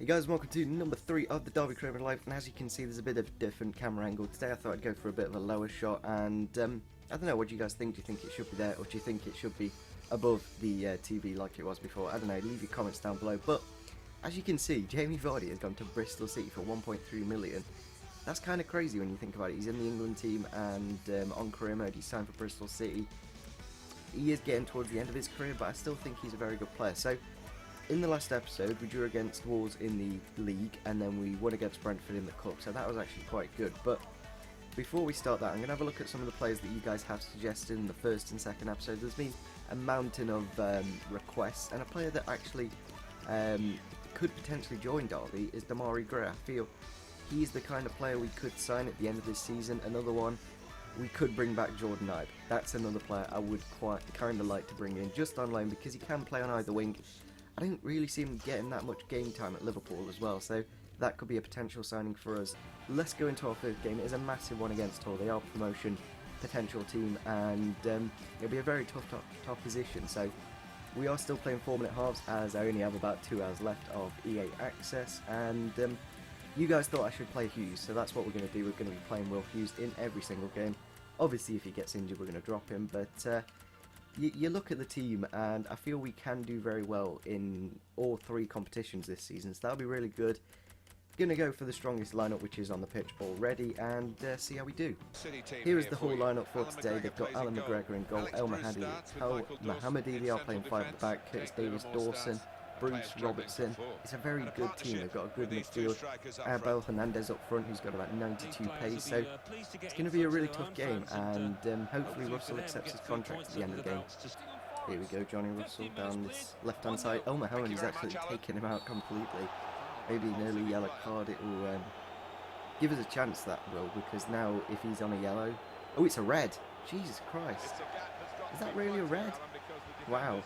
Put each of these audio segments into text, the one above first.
Hey guys, welcome to number 3 of the Derby Criminal Life, and as you can see there's a bit of a different camera angle. Today I thought I'd go for a bit of a lower shot, and I don't know, what do you guys think? Do you think it should be there, or do you think it should be above the TV like it was before? I don't know, leave your comments down below. But as you can see, Jamie Vardy has gone to Bristol City for 1.3 million. That's kind of crazy when you think about it. He's in the England team, and on career mode he's signed for Bristol City. He is getting towards the end of his career, but I still think he's a very good player. So in the last episode, we drew against Wolves in the league, and then we won against Brentford in the cup, so that was actually quite good. But before we start that, I'm going to have a look at some of the players that you guys have suggested in the first and second episode. There's been a mountain of requests, and a player that actually could potentially join Derby is Demarai Gray. I feel he's the kind of player we could sign at the end of this season. Another one, we could bring back Jordan Ibe. That's another player I would kind of like to bring in, just on loan, because he can play on either wing. I don't really see him getting that much game time at Liverpool as well, so that could be a potential signing for us. Let's go into our first game. It is a massive one against Hull. They are a promotion potential team, and it'll be a very tough opposition. So we are still playing 4-minute halves, as I only have about 2 hours left of EA access, and you guys thought I should play Hughes, so that's what we're going to do. We're going to be playing Will Hughes in every single game. Obviously if he gets injured we're going to drop him, but you look at the team, and I feel we can do very well in all 3 competitions this season, so that'll be really good. Going to go for the strongest lineup, which is on the pitch already, and see how we do. Here is the whole lineup for today. They've got Alan McGregor in goal, El Mohammadi, they are playing 5 at the back, Curtis Davis, Dawson, Bruce, Robertson. It's a very good team. They've got a good midfield. Abel Hernandez up front, who's got about 92 pace, so it's going to be a really tough game, and hopefully Russell accepts his contract at the end of the game. Here we go, Johnny Russell down this left hand side. El Mohammadi's actually taken him out completely. Maybe an early yellow card. It will give us a chance, that will, because now if he's on a yellow... Oh, it's a red! Jesus Christ. Is that really a red? Wow.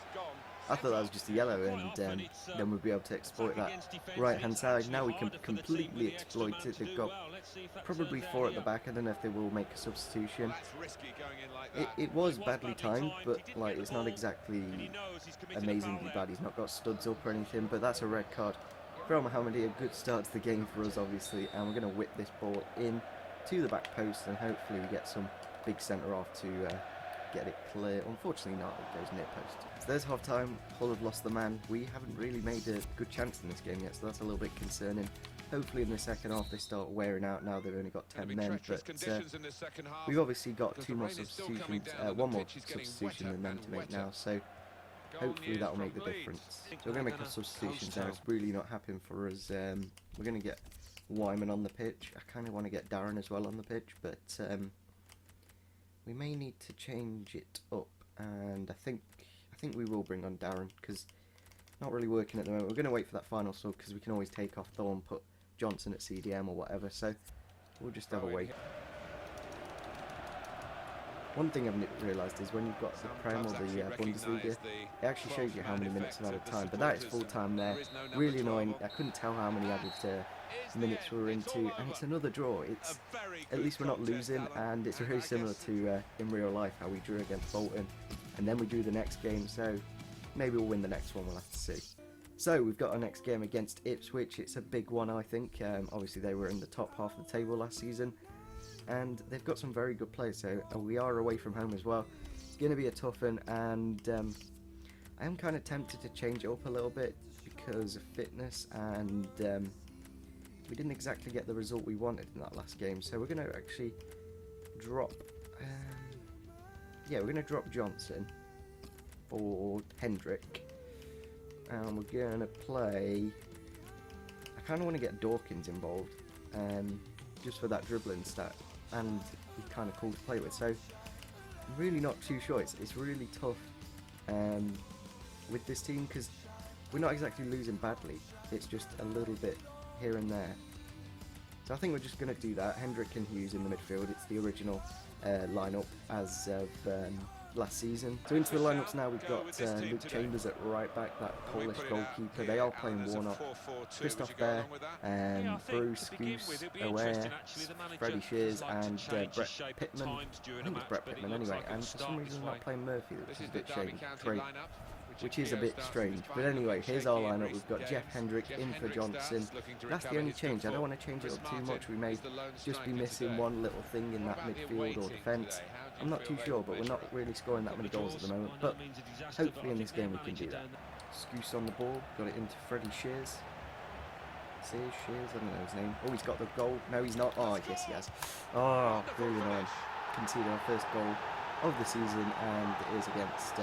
I thought that was just a yellow, and then we'll be able to exploit that right hand side. Now we can completely exploit it. They've got probably 4 at the back. I don't know if they will make a substitution. It was badly timed, but like, it's not exactly amazingly bad. He's not got studs up or anything, but that's a red card. For Mohammadi, a good start to the game for us, obviously, and we're going to whip this ball in to the back post, and hopefully we get some big centre off to get it clear. Unfortunately not, it goes near post. So there's half time. Hull have lost the man. We haven't really made a good chance in this game yet, so that's a little bit concerning. Hopefully in the second half they start wearing out. Now they've only got 10 men, but we've obviously got 2 more substitutions, 1 more substitution than them to make now, so hopefully that'll make the difference. So we're going to make our substitutions now. It's really not happening for us. We're going to get Wyman on the pitch. I kind of want to get Darren as well on the pitch, but we may need to change it up, and I think we will bring on Darren, because not really working at the moment. We're going to wait for that final sub, because we can always take off Thorne, put Johnson at CDM or whatever, so we'll just have a wait. One thing I've realised is when you've got the Prem or the Bundesliga, it actually shows you how many minutes of added time, but that is full time there. Really annoying. I couldn't tell how many added minutes we were into, and it's another draw. It's at least we're not losing, and it's very similar to in real life how we drew against Bolton, and then we drew the next game, so maybe we'll win the next one, we'll have to see. So we've got our next game against Ipswich. It's a big one, I think. Obviously they were in the top half of the table last season, and they've got some very good players, so we are away from home as well. It's going to be a tough one, and I am kind of tempted to change it up a little bit because of fitness, and we didn't exactly get the result we wanted in that last game, so we're going to actually drop we're going to drop Johnson for Hendrick, and we're going to play, I kind of want to get Dawkins involved, just for that dribbling stat, and he's kind of cool to play with, so I'm really not too sure. It's really tough with this team, because we're not exactly losing badly, it's just a little bit here and there. So I think we're just going to do that. Hendrick and Hughes in the midfield. It's the original lineup as of last season. So into the lineups now, we've got Luke Chambers at right back, that Polish goalkeeper. They are playing Warnock, Christoph there, Bruce, Goose, Aware, Freddie Shears, and Brett Pittman. I think it's Brett Pittman anyway, and for some reason not playing Murphy, which is a bit shady. which is a bit strange. But anyway, here's our lineup. We've got Jeff Hendrick in for Johnson. That's the only change. I don't want to change it up too much. We may just be missing one little thing in that midfield or defence. I'm not too sure, but we're not really scoring that many goals at the moment. But hopefully in this game we can do that. Scoose on the ball, got it into Freddie Shears. Shears, I don't know his name. Oh, he's got the goal. No, he's not. Oh, yes, he has. Oh, really annoying. Conceded our first goal of the season, and it is against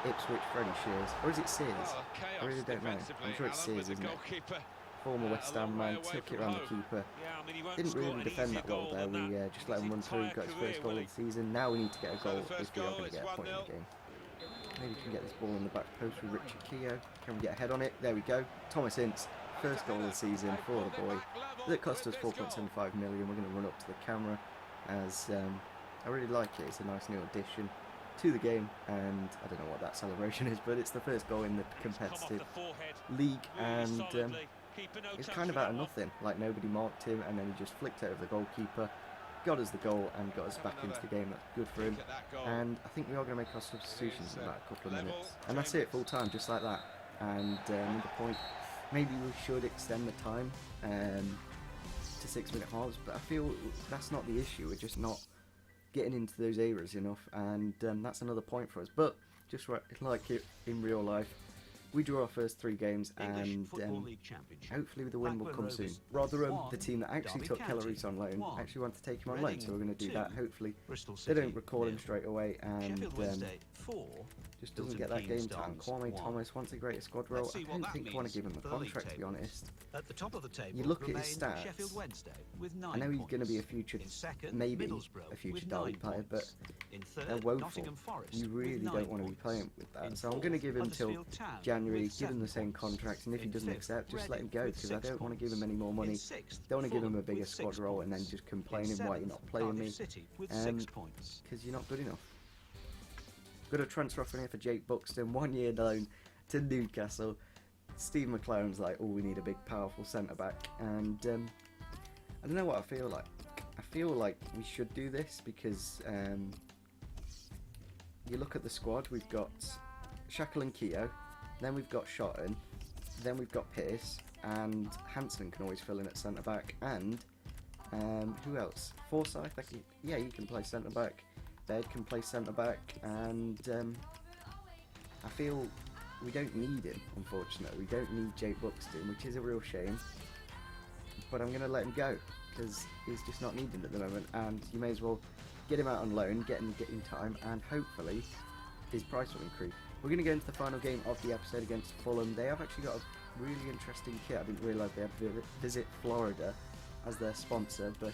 Ipswich, Freddie Shears. Or is it Sears? I really don't know. I'm sure it's Sears, isn't it? Former West Ham man, took it around the keeper. Didn't really defend that well there. We just let him run through, got his first goal of the season. Now we need to get a goal if we are going to get a point in the game. Maybe we can get this ball in the back post with Richard Keogh. Can we get a head on it? There we go. Thomas Ince. First goal of the season for the boy. That cost us 4.75 million. We're going to run up to the camera as I really like it. It's a nice new addition to the game, and I don't know what that celebration is, but it's the first goal in the competitive league, and it's kind of out of nothing. Like, nobody marked him, and then he just flicked it over the goalkeeper, got us the goal, and got us back into the game. That's good for him, and I think we are going to make our substitutions in about a couple of minutes, and that's it, full time, just like that. And another point. Maybe we should extend the time to 6-minute halves, but I feel that's not the issue. We're just not getting into those areas enough, and that's another point for us. But just like it in real life, we drew our first 3 games, and hopefully the win will come soon. Rotherham, the team that actually took Kelleris on loan, actually want to take him on loan, so we're going to do that. Hopefully they don't recall him straight away, and just doesn't get that game time. Kwame Thomas wants a greater squad role. I don't think I want to give him a contract, to be honest. You look at his stats. I know he's going to be a future, maybe a future Derby player, but they're woeful. You really don't want to be playing with that. So I'm going to give him till January, give him the same contract, and if he doesn't accept, just let him go, because I don't want to give him any more money. Don't want to give him a bigger squad role and then just complaining why you're not playing me, because you're not good enough. Got a transfer offer here for Jake Buxton, 1 year loan to Newcastle. Steve McLaren's like, oh, we need a big, powerful centre-back, and I don't know what I feel like. I feel like we should do this because you look at the squad, we've got Shackle and Keogh, then we've got Shotton, then we've got Pearce, and Hansen can always fill in at centre-back, and who else? Forsyth, yeah, he can play centre-back. Baird can play centre-back, and I feel we don't need him, unfortunately. We don't need Jake Buxton, which is a real shame, but I'm going to let him go, because he's just not needed at the moment, and you may as well get him out on loan, get him time, and hopefully his price will increase. We're going to go into the final game of the episode against Fulham. They have actually got a really interesting kit. I didn't realise they had to visit Florida as their sponsor, but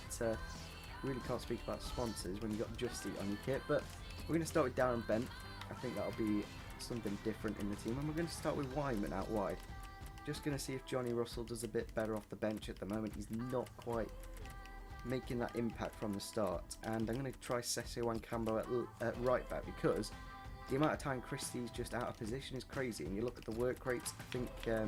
really can't speak about sponsors when you've got Just Eat on your kit. But we're going to start with Darren Bent. I think that'll be something different in the team, and we're going to start with Wyman out wide. Just going to see if Johnny Russell does a bit better off the bench. At the moment he's not quite making that impact from the start, and I'm going to try Sessio Wancambo at right back, because the amount of time Christie's just out of position is crazy, and you look at the work rates, I think they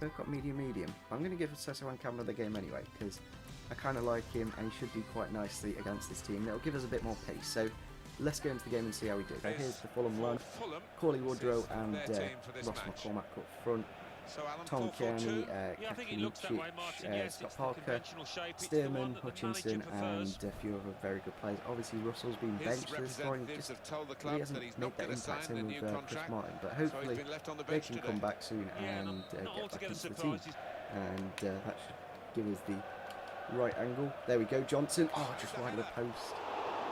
both got medium. I'm going to give Sessio Wancambo the game anyway, because I kind of like him, and he should do quite nicely against this team. It'll give us a bit more pace, so let's go into the game and see how we do. So here's the Fulham line. Corley Woodrow and Ross McCormack up front. Tom Kearney, Kakinicic, Scott Parker, Stearman, Hutchinson, and a few other very good players. Obviously Russell's been benched for this scoring, he hasn't made that impact in with Chris Martin, but hopefully they can come back soon and get back into the team, and that should give us the right angle. There we go, Johnson, just wide of the post.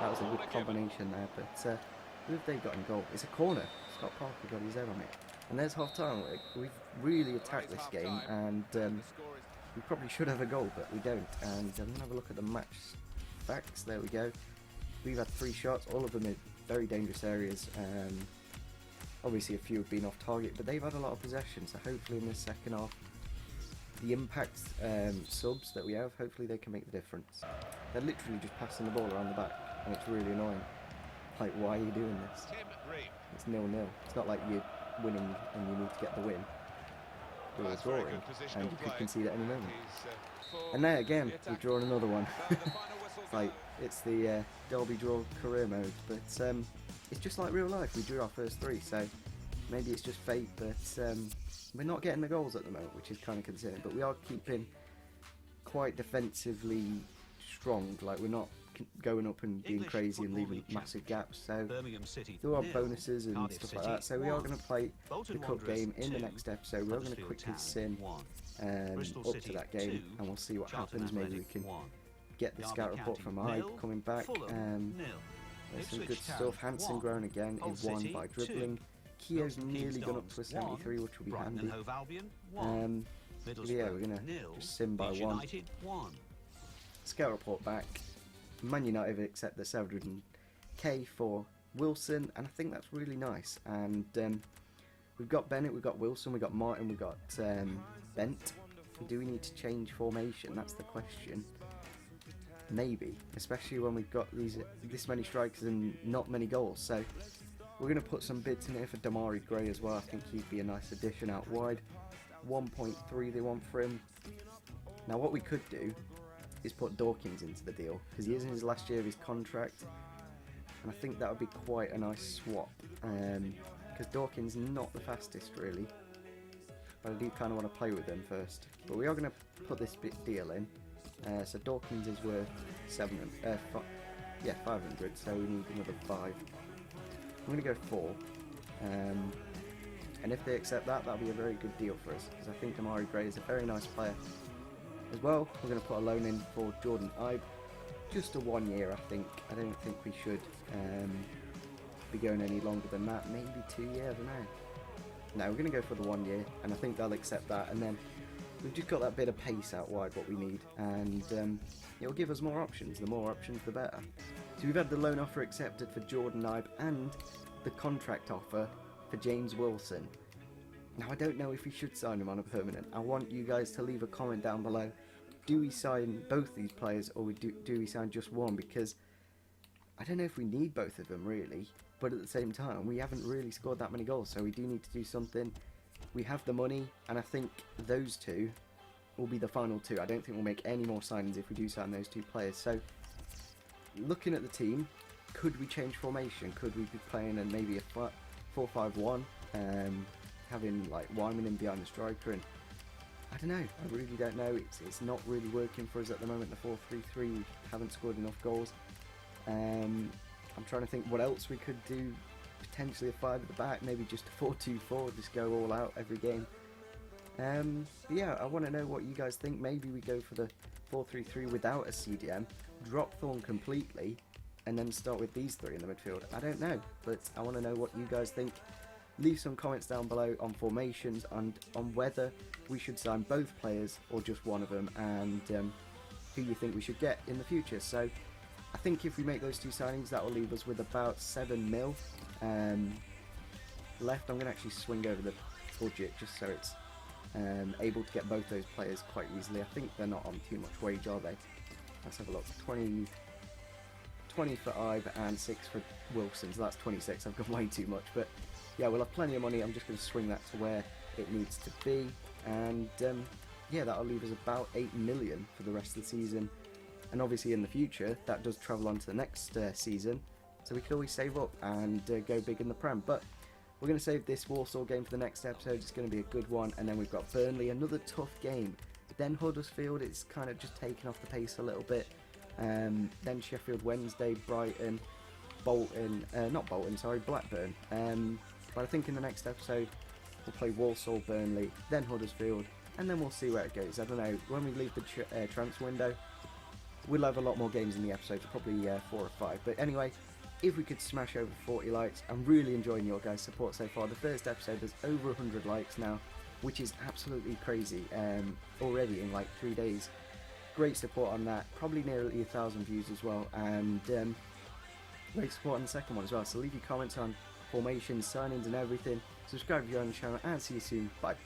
That was a good combination there, but who have they got in goal? It's a corner. Scott Parker got his head on it. And there's half time. We've really attacked this game, and we probably should have a goal, but we don't. And I'm going to have a look at the match facts. There we go. We've had 3 shots, all of them in very dangerous areas. Obviously a few have been off target, but they've had a lot of possession, so hopefully in this second half, the impact subs that we have, hopefully they can make the difference. They're literally just passing the ball around the back, and it's really annoying. Like, why are you doing this? It's 0-0. It's not like you're winning and you need to get the win. You're drawing, and you could concede at any moment. And there again, we've drawn another one. It's the Derby draw career mode, but it's just like real life. We drew our first 3, so maybe it's just fate, but we're not getting the goals at the moment, which is kind of concerning. But we are keeping quite defensively strong, like we're not going up and being crazy and leaving massive gaps, so there are bonuses and stuff like that. So we are going to play the cup game in the next episode. We're going to quickly sim up to that game, and we'll see what happens. Maybe we can get the scout report from IBE coming back. There's some good stuff. Hansen grown again is won by dribbling. Keogh's nearly gone up to a 73, which will be handy. Yeah, we're going to just sim by 1. Scout report back. Man United have accepted the 700k for Wilson, and I think that's really nice. And we've got Bennett, we've got Wilson, we've got Martin, we've got Bent. Do we need to change formation? That's the question. Maybe, especially when we've got this many strikers and not many goals. So we're going to put some bids in here for Damari Gray as well. I think he'd be a nice addition out wide. 1.3 they want for him. Now what we could do is put Dawkins into the deal, because he is in his last year of his contract, and I think that would be quite a nice swap, because Dawkins not the fastest really, but I do kind of want to play with him first. But we are going to put this bit deal in, so Dawkins is worth 500, so we need another 5. I'm going to go 4, and if they accept that, that'll be a very good deal for us, because I think Damari Gray is a very nice player. As well, we're going to put a loan in for Jordan IBE, just a 1 year I think. I don't think we should be going any longer than that, maybe 2 years, I don't know. No, we're going to go for the 1 year, and I think they'll accept that, and then we've just got that bit of pace out wide, what we need, and it'll give us more options. The more options, the better. So we've had the loan offer accepted for Jordan IBE, and the contract offer for James Wilson. Now, I don't know if we should sign him on a permanent. I want you guys to leave a comment down below. Do we sign both these players, or do we sign just one? Because I don't know if we need both of them, really. But at the same time, we haven't really scored that many goals, so we do need to do something. We have the money, and I think those two will be the final 2. I don't think we'll make any more signings if we do sign those 2 players. So, looking at the team, could we change formation? Could we be playing in maybe a 4-5-1? Having like Wyman in behind the striker, and I don't know, I really don't know. It's not really working for us at the moment. The 4-3-3, we haven't scored enough goals. I'm trying to think what else we could do. Potentially a 5 at the back, maybe just a 4-2-4, just go all out every game. But yeah, I want to know what you guys think. Maybe we go for the 4-3-3 without a CDM, drop Thorne completely, and then start with these 3 in the midfield. I don't know, but I want to know what you guys think. Leave some comments down below on formations and on whether we should sign both players or just one of them, and who you think we should get in the future. So I think if we make those 2 signings, that will leave us with about 7 mil left. I'm going to actually swing over the budget just so it's able to get both those players quite easily. I think they're not on too much wage, are they? Let's have a look. 20 for IBE and 6 for Wilson, so that's 26. I've got way too much, but yeah, we'll have plenty of money. I'm just going to swing that to where it needs to be, and yeah, that'll leave us about 8 million for the rest of the season. And obviously in the future, that does travel on to the next season, so we could always save up and go big in the Prem. But we're going to save this Warsaw game for the next episode. It's going to be a good one, and then we've got Burnley, another tough game. Then Huddersfield, it's kind of just taken off the pace a little bit. Then Sheffield Wednesday, Brighton, Bolton, Blackburn. But I think in the next episode, we'll play Walsall, Burnley, then Huddersfield, and then we'll see where it goes. I don't know, when we leave the transfer window, we'll have a lot more games in the episodes, probably 4 or 5. But anyway, if we could smash over 40 likes, I'm really enjoying your guys' support so far. The first episode has over 100 likes now, which is absolutely crazy, already in like 3 days. Great support on that, probably nearly 1,000 views as well, and great support on the second one as well. So leave your comments on formations, signings and everything. Subscribe if you're on the channel, and see you soon. Bye.